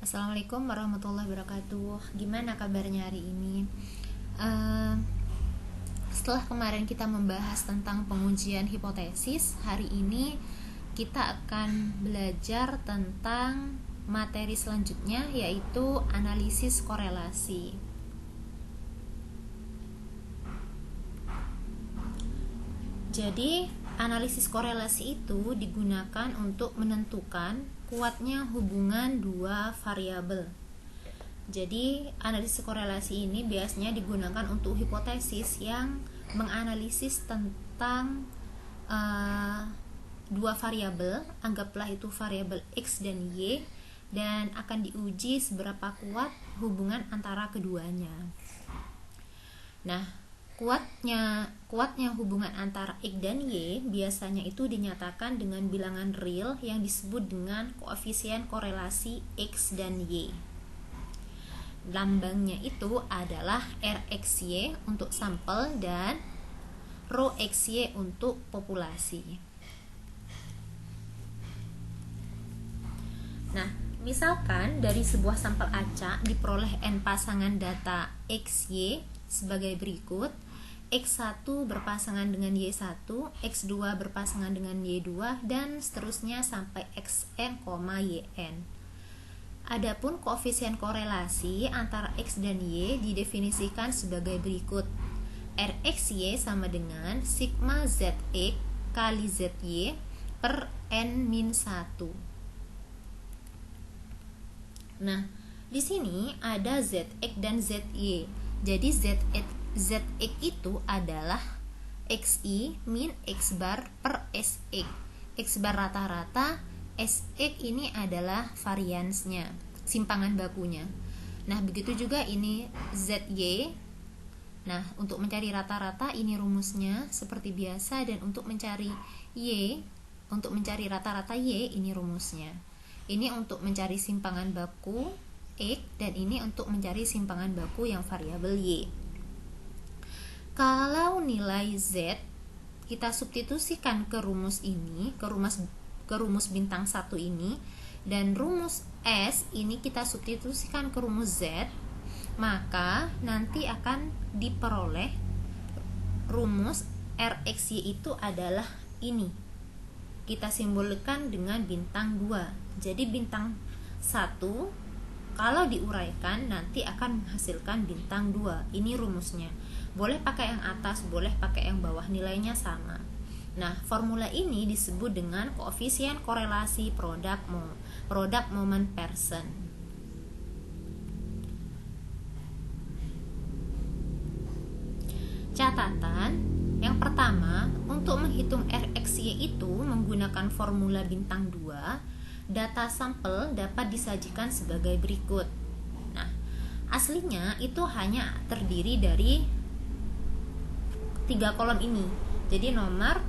Assalamualaikum warahmatullahi wabarakatuh. Gimana kabarnya hari ini? Eh, Setelah kemarin kita membahas tentang pengujian hipotesis, hari ini kita akan belajar tentang materi selanjutnya, yaitu analisis korelasi. Jadi, analisis korelasi itu digunakan untuk menentukan kuatnya hubungan dua variabel. Jadi, analisis korelasi ini biasanya digunakan untuk hipotesis yang menganalisis tentang dua variabel, anggaplah itu variabel X dan Y, dan akan diuji seberapa kuat hubungan antara keduanya. Nah, kuatnya hubungan antara X dan Y biasanya itu dinyatakan dengan bilangan real yang disebut dengan koefisien korelasi X dan Y. Lambangnya itu adalah RXY untuk sampel dan rho XY untuk populasi. Nah, misalkan dari sebuah sampel acak diperoleh N pasangan data XY sebagai berikut. X1 berpasangan dengan Y1, X2 berpasangan dengan Y2, dan seterusnya sampai Xn, Yn. Adapun koefisien korelasi antara X dan Y didefinisikan sebagai berikut. RXY sama dengan sigma ZX kali ZY per N-1. Nah, di sini ada ZX dan ZY. Jadi ZX itu adalah XI min X bar per SX. X bar rata-rata, SX ini adalah variansnya, simpangan bakunya. Nah, begitu juga ini ZY. Nah, untuk mencari rata-rata ini rumusnya seperti biasa, dan untuk mencari Y, untuk mencari rata-rata Y ini rumusnya. Ini untuk mencari simpangan baku X, dan ini untuk mencari simpangan baku yang variabel Y. Kalau nilai Z kita substitusikan ke rumus ini, ke rumus bintang 1 ini, dan rumus S ini kita substitusikan ke rumus Z, maka nanti akan diperoleh rumus RXY itu adalah ini. Kita simbolkan dengan bintang 2. Jadi bintang 1 kalau diuraikan nanti akan menghasilkan bintang 2. Ini rumusnya. Boleh pakai yang atas, boleh pakai yang bawah, nilainya sama. Nah, formula ini disebut dengan koefisien korelasi product moment person. Catatan, yang pertama, untuk menghitung RXY itu menggunakan formula bintang 2, data sampel dapat disajikan sebagai berikut. Nah, aslinya itu hanya terdiri dari 3 kolom ini. Jadi nomor,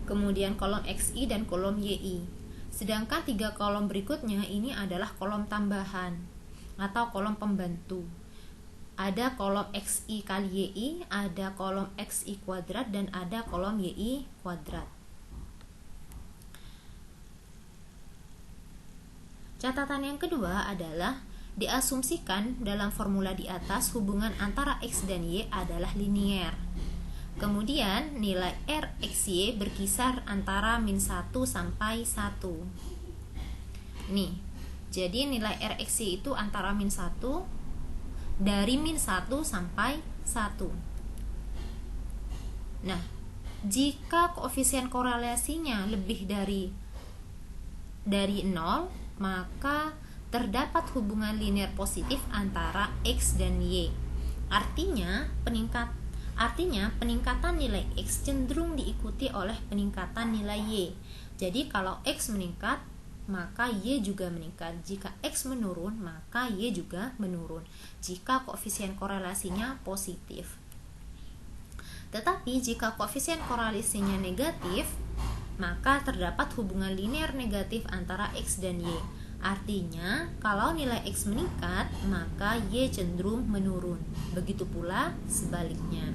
kemudian kolom XI dan kolom YI. Sedangkan 3 kolom berikutnya ini adalah kolom tambahan atau kolom pembantu. Ada kolom XI kali YI, ada kolom XI kuadrat, dan ada kolom YI kuadrat. Catatan yang kedua adalah diasumsikan dalam formula di atas hubungan antara X dan Y adalah linier. Kemudian nilai RXY berkisar antara min 1 sampai 1. Nih, jadi nilai RXY itu antara min 1, dari min 1 sampai 1. Nah, jika koefisien korelasinya lebih dari 0, maka terdapat hubungan linear positif antara X dan Y. Artinya peningkatan nilai X cenderung diikuti oleh peningkatan nilai Y. Jadi kalau X meningkat, maka Y juga meningkat. Jika X menurun, maka Y juga menurun jika koefisien korelasinya positif. Tetapi jika koefisien korelasinya negatif, maka terdapat hubungan linear negatif antara X dan Y. Artinya, kalau nilai X meningkat, maka Y cenderung menurun. Begitu pula sebaliknya.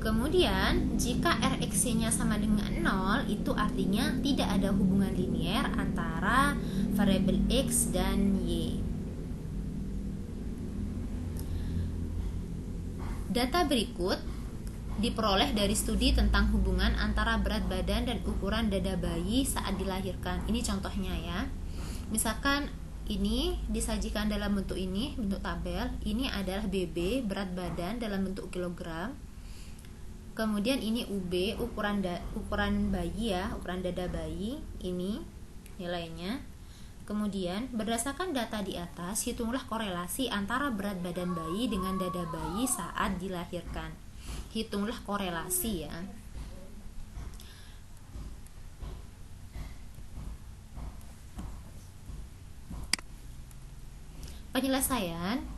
Kemudian jika Rxy-nya sama dengan 0, itu artinya tidak ada hubungan linier antara variabel X dan Y. Data berikut diperoleh dari studi tentang hubungan antara berat badan dan ukuran dada bayi saat dilahirkan. Ini contohnya ya. Misalkan ini disajikan dalam bentuk ini, bentuk tabel. Ini adalah BB, berat badan dalam bentuk kilogram. Kemudian ini UB, ukuran bayi ya, ukuran dada bayi. Ini nilainya. Kemudian berdasarkan data di atas, hitunglah korelasi antara berat badan bayi dengan dada bayi saat dilahirkan. Hitunglah korelasi ya. Penyelesaian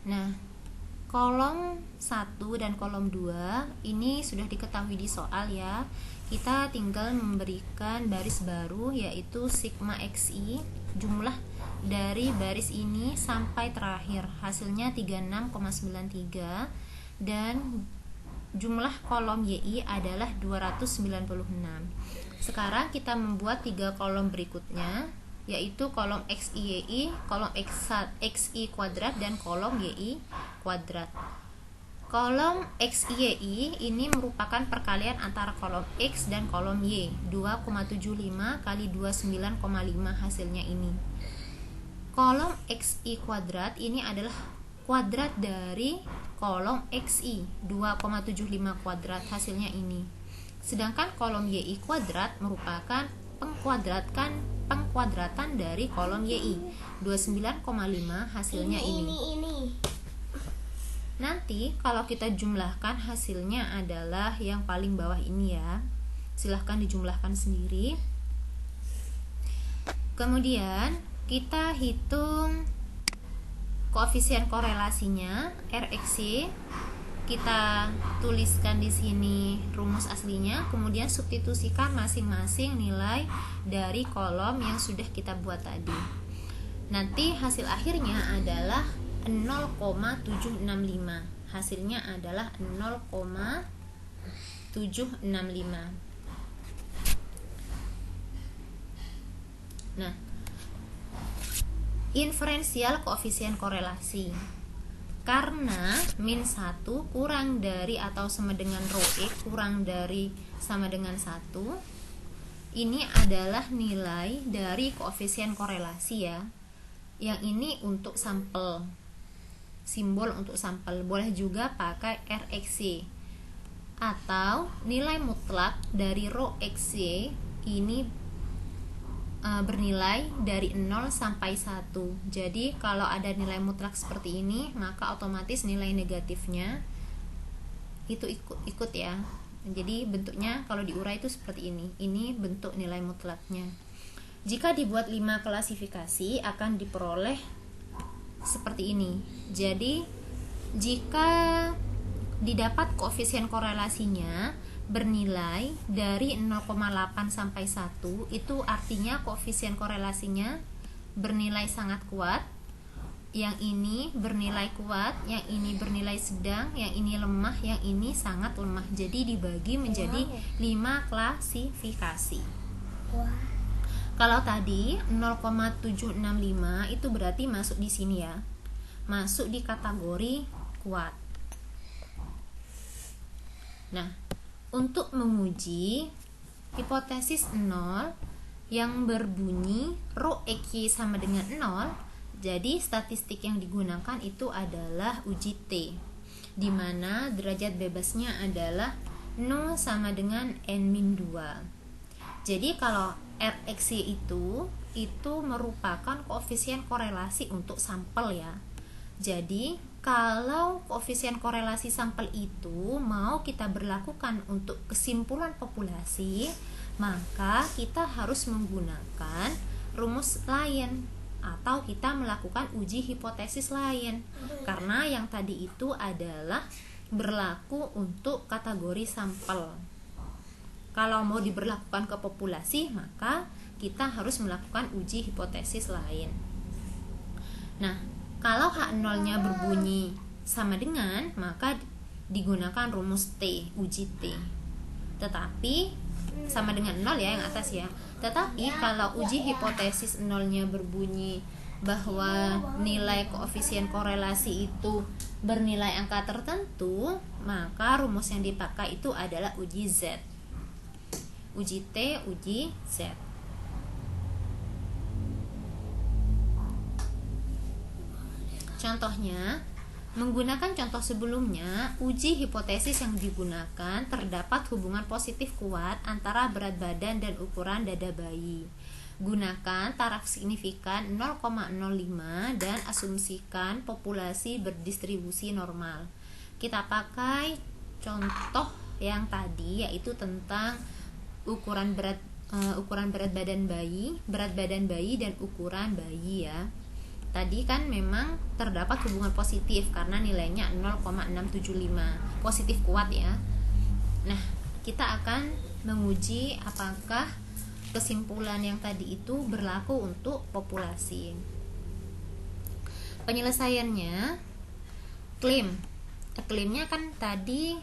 Nah, kolom 1 dan kolom 2 ini sudah diketahui di soal ya. Kita tinggal memberikan baris baru, yaitu sigma XI, jumlah dari baris ini sampai terakhir, hasilnya 36,93, dan jumlah kolom YI adalah 296. Sekarang kita membuat 3 kolom berikutnya, yaitu kolom XI-YI, kolom XI kuadrat, dan kolom YI kuadrat. Kolom XI-YI ini merupakan perkalian antara kolom X dan kolom Y, 2,75 kali 29,5 hasilnya ini. Kolom XI kuadrat ini adalah kuadrat dari kolom XI, 2,75 kuadrat, hasilnya ini. Sedangkan kolom YI kuadrat merupakan pengkuadratan dari kolom YI, 29,5, hasilnya ini. Nanti kalau kita jumlahkan, hasilnya adalah yang paling bawah ini ya. Silahkan dijumlahkan sendiri. Kemudian kita hitung koefisien korelasinya Rxy. Kita tuliskan di sini rumus aslinya, kemudian substitusikan masing-masing nilai dari kolom yang sudah kita buat tadi. Nanti hasil akhirnya adalah 0,765. Hasilnya adalah 0,765. Nah, inferensial koefisien korelasi. Karena min 1 kurang dari atau sama dengan rho X kurang dari sama dengan 1, ini adalah nilai dari koefisien korelasi ya. Yang ini untuk sampel, simbol untuk sampel. Boleh juga pakai Rxy. Atau nilai mutlak dari rho Xy ini bernilai dari 0 sampai 1. Jadi kalau ada nilai mutlak seperti ini, maka otomatis nilai negatifnya itu ikut ya. Jadi bentuknya kalau diurai itu seperti ini. Ini bentuk nilai mutlaknya. Jika dibuat 5 klasifikasi akan diperoleh seperti ini. Jadi jika didapat koefisien korelasinya bernilai dari 0,8 sampai 1, itu artinya koefisien korelasinya bernilai sangat kuat. Yang ini bernilai kuat, yang ini bernilai sedang, yang ini lemah, yang ini sangat lemah. Jadi dibagi menjadi 5 klasifikasi. Kalau tadi 0,765 itu berarti masuk di sini ya. Masuk di kategori kuat. Nah, untuk menguji hipotesis 0 yang berbunyi rho Xy sama dengan 0, jadi statistik yang digunakan itu adalah uji T, di mana derajat bebasnya adalah 0 sama dengan N-2. Jadi kalau Rxy itu merupakan koefisien korelasi untuk sampel ya. Jadi kalau koefisien korelasi sampel itu mau kita berlakukan untuk kesimpulan populasi, maka kita harus menggunakan rumus lain atau kita melakukan uji hipotesis lain. Karena yang tadi itu adalah berlaku untuk kategori sampel. kalau mau diberlakukan ke populasi, maka kita harus melakukan uji hipotesis lain. Nah, kalau H0-nya berbunyi sama dengan, maka digunakan rumus T, uji T. Tetapi sama dengan 0 ya yang atas ya. Tetapi kalau uji hipotesis 0-nya berbunyi bahwa nilai koefisien korelasi itu bernilai angka tertentu, maka rumus yang dipakai itu adalah uji Z. Uji T, uji Z. Contohnya, menggunakan contoh sebelumnya, uji hipotesis yang digunakan terdapat hubungan positif kuat antara berat badan dan ukuran dada bayi. Gunakan taraf signifikan 0,05 dan asumsikan populasi berdistribusi normal. Kita pakai contoh yang tadi, yaitu tentang ukuran berat badan bayi dan ukuran bayi ya. Tadi kan memang terdapat hubungan positif karena nilainya 0,675, positif kuat ya. Nah, kita akan menguji apakah kesimpulan yang tadi itu berlaku untuk populasi. Penyelesaiannya, klaimnya kan tadi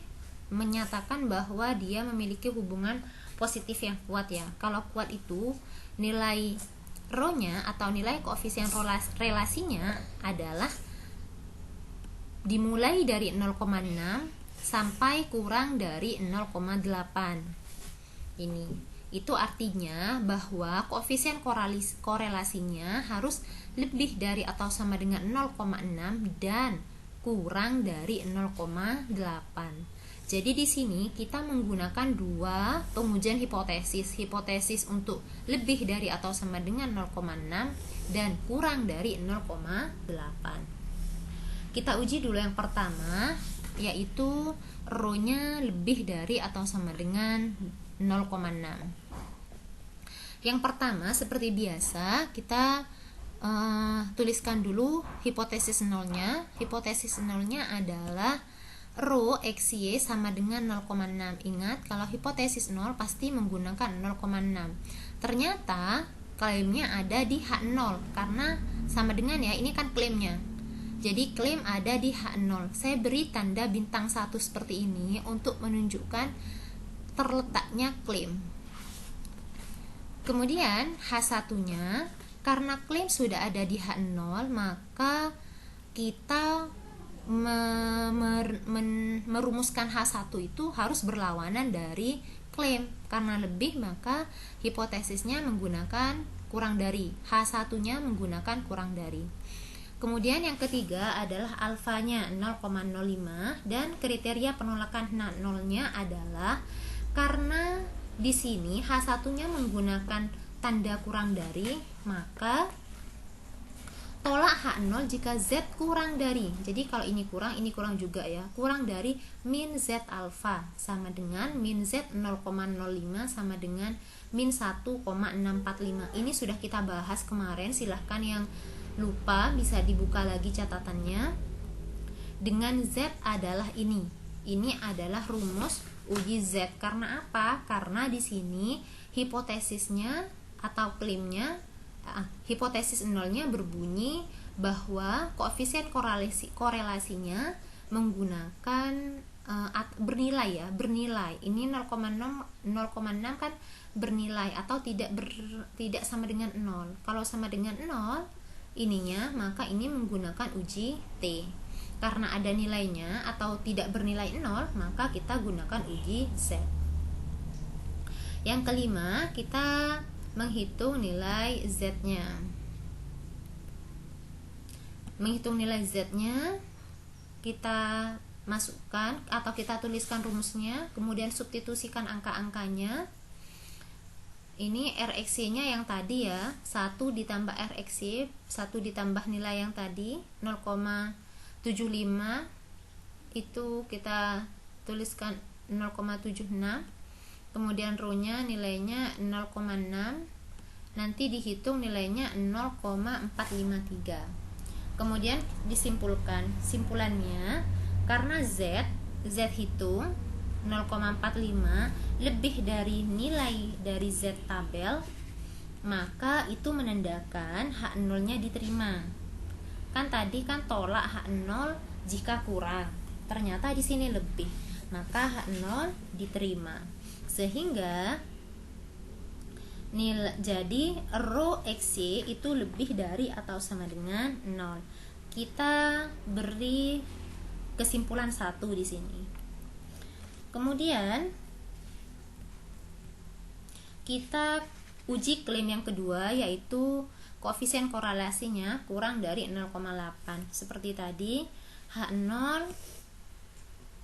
menyatakan bahwa dia memiliki hubungan positif yang kuat ya. Kalau kuat itu nilai rho-nya atau nilai koefisien relasinya adalah dimulai dari 0,6 sampai kurang dari 0,8. Itu artinya bahwa koefisien korelasinya harus lebih dari atau sama dengan 0,6 dan kurang dari 0,8. Jadi di sini kita menggunakan dua pengujian hipotesis untuk lebih dari atau sama dengan 0,6 dan kurang dari 0,8. Kita uji dulu yang pertama, yaitu rho-nya lebih dari atau sama dengan 0,6. Yang pertama, seperti biasa, kita tuliskan dulu hipotesis nolnya. Hipotesis nolnya adalah rho XY sama dengan 0,6. Ingat, kalau hipotesis 0 pasti menggunakan 0,6. Ternyata klaimnya ada di H0 karena sama dengan ya, ini kan klaimnya. Jadi klaim ada di H0. Saya beri tanda bintang 1 seperti ini untuk menunjukkan terletaknya klaim. Kemudian H1-nya, karena klaim sudah ada di H0, maka kita merumuskan H1 itu harus berlawanan dari klaim. Karena lebih, maka hipotesisnya menggunakan kurang dari, H1-nya menggunakan kurang dari. Kemudian yang ketiga adalah alfanya 0,05 dan kriteria penolakan nolnya adalah karena di sini H1-nya menggunakan tanda kurang dari, maka tolak H0 jika Z kurang dari. Jadi kalau ini kurang juga ya. Kurang dari min Z alfa sama dengan min Z 0,05 sama dengan min 1,645. Ini sudah kita bahas kemarin, silahkan yang lupa bisa dibuka lagi catatannya. Dengan Z adalah ini. Ini adalah rumus uji Z. Karena apa? Karena di sini hipotesisnya atau klaimnya, hipotesis nolnya berbunyi bahwa koefisien korelasinya menggunakan bernilai. Ini 0,6 kan bernilai atau tidak sama dengan 0. Kalau sama dengan 0 ininya, maka ini menggunakan uji T. Karena ada nilainya atau tidak bernilai 0, maka kita gunakan uji Z. Yang kelima, kita menghitung nilai Z-nya. Menghitung nilai Z-nya, kita masukkan atau kita tuliskan rumusnya, kemudian substitusikan angka-angkanya. Ini RXY-nya yang tadi ya, 1 ditambah RXY, 1 ditambah nilai yang tadi 0,75, itu kita tuliskan 0,76. Kemudian rho-nya nilainya 0,6, nanti dihitung nilainya 0,453. Kemudian disimpulkan. Simpulannya, karena Z hitung 0,45 lebih dari nilai dari Z tabel, maka itu menandakan H0 nya diterima. Kan tadi kan tolak H0 jika kurang, ternyata di sini lebih, maka H0 diterima. Sehingga jadi rho XY itu lebih dari atau sama dengan 0. Kita beri kesimpulan 1 di sini. Kemudian kita uji klaim yang kedua, yaitu koefisien korelasinya kurang dari 0,8. Seperti tadi, H0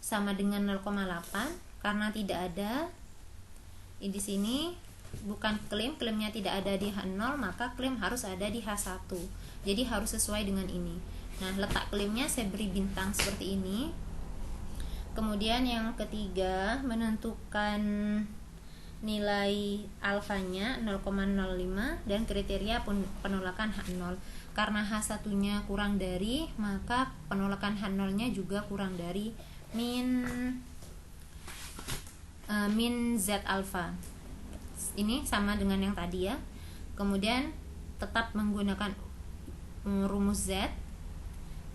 sama dengan 0,8 karena tidak ada di sini, bukan klaimnya tidak ada di H0, maka klaim harus ada di H1. Jadi harus sesuai dengan ini. Nah, letak klaimnya saya beri bintang seperti ini. Kemudian yang ketiga, menentukan nilai alfanya 0,05 dan kriteria penolakan H0. Karena H1-nya kurang dari, maka penolakan H0-nya juga kurang dari min Z alfa. Ini sama dengan yang tadi ya. Kemudian tetap menggunakan rumus Z.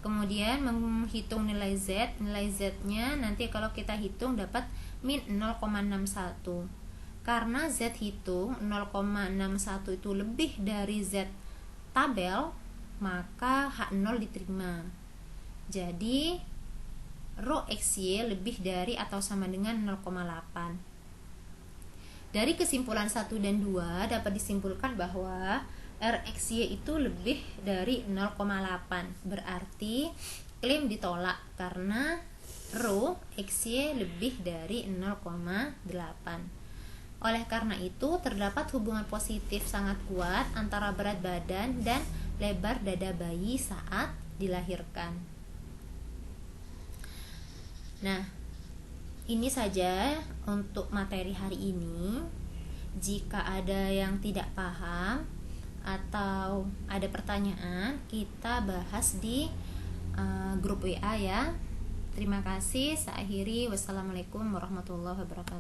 Kemudian menghitung nilai Z. Nilai Z-nya nanti kalau kita hitung dapat min 0,61. Karena Z hitung 0,61 itu lebih dari Z tabel, maka H0 diterima. Jadi rho XY lebih dari atau sama dengan 0,8. Dari kesimpulan 1 dan 2 dapat disimpulkan bahwa RXY itu lebih dari 0,8. Berarti klaim ditolak karena rho XY lebih dari 0,8. Oleh karena itu, terdapat hubungan positif sangat kuat antara berat badan dan lebar dada bayi saat dilahirkan. Nah, ini saja untuk materi hari ini. Jika ada yang tidak paham atau ada pertanyaan, kita bahas di grup WA ya. Terima kasih. Saya akhiri. Wassalamualaikum warahmatullahi wabarakatuh.